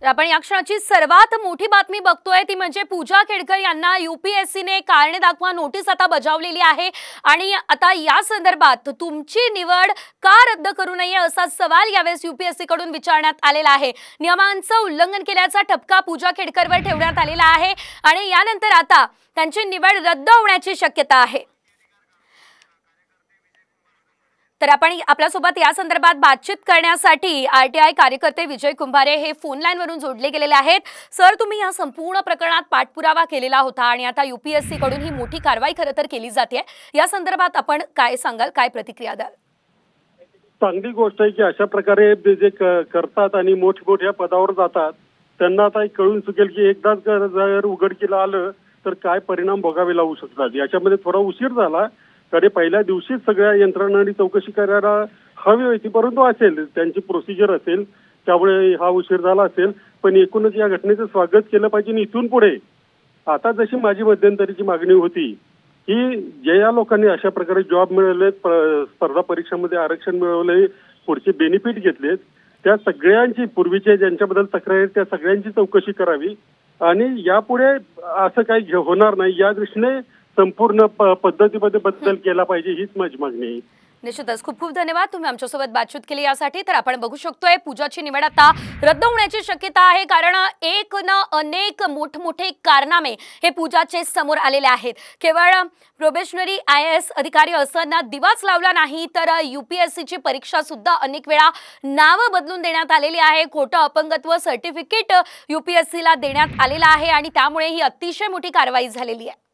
आपण या क्षणाची सर्वात मोठी बातमी बघतोय ती म्हणजे पूजा खेडकर यांना यूपीएससीने कारणे दाखवा नोटीस आता बजावलेली आहे आणि आता या संदर्भात तुमची निवड का रद्द करू नये असा सवाल यावेळेस यूपीएससी कडून विचारण्यात आलेला आहे। नियमांचं उल्लंघन केल्याचा ठपका पूजा खेडकरवर ठेवण्यात आलेला आहे आणि यानंतर आता त्यांची निवड रद्द होण्याची शक्यता आहे। तर आपण आपल्यासोबत या संदर्भात बातचीत करण्यासाठी आरटीआय कार्यकर्ते विजय कुंभारे हे फोन लाईन वरून जोडले गेलेले आहेत। सर, तुम्ही या संपूर्ण प्रकरणात पाठपुरावा केलेला होता आणि आता यूपीएससी कडून ही मोठी कारवाई खरं तर केली जाते, या संदर्भात आपण काय सांगाल, काय प्रतिक्रिया द्याल? चांगली गोष्ट आहे की अशा प्रकारे जे करतात आणि मोठमोठ्या पदावर जातात त्यांना आता कळून चुकेल की एकदाच जर उघडकीला आलं तर काय परिणाम भोगावे लागू शकतात। याच्यामध्ये थोडा उशीर झाला तरी पहिल्या दिवशीच सगळ्या यंत्रणांनी चौकशी करायला हवी होती, परंतु असेल त्यांची प्रोसिजर असेल त्यामुळे हा उशीर झाला असेल। पण एकूणच या घटनेचं स्वागत केलं पाहिजे आणि इथून पुढे आता जशी माझी मध्यंतरीची मागणी होती की ज्या लोकांनी अशा प्रकारे जॉब मिळवले, स्पर्धा परीक्षांमध्ये आरक्षण मिळवले, पुढचे बेनिफिट घेतलेत, त्या सगळ्यांची पूर्वीचे ज्यांच्याबद्दल तक्रार त्या सगळ्यांची चौकशी करावी आणि यापुढे असं काही होणार नाही या दृष्टीने संपूर्ण पद्धतीमध्ये बदल केला पाहिजे, हीच माझी मागणी आहे। निश्चितच खूप खूप धन्यवाद, तुम्ही आमच्यासोबत बातचीत केली यासाठी। तर आपण बघू शकतोय पूजाची निवड आता रद्द होण्याची शक्यता आहे, कारण एक न अनेक मोठमोठे कारनामे हे पूजाचे समोर आलेले आहेत। केवळ प्रोबेशनरी IAS अधिकारी असताना दिवाच लावला नाही तर यूपीएससीची परीक्षा सुद्धा अनेक वेळा नाव बदलून देण्यात आलेली आहे। खोटं अपंगत्व सर्टिफिकेट यूपीएससीला देण्यात आलेलं आहे आणि त्यामुळे ही अतिशय मोठी कारवाई झालेली आहे।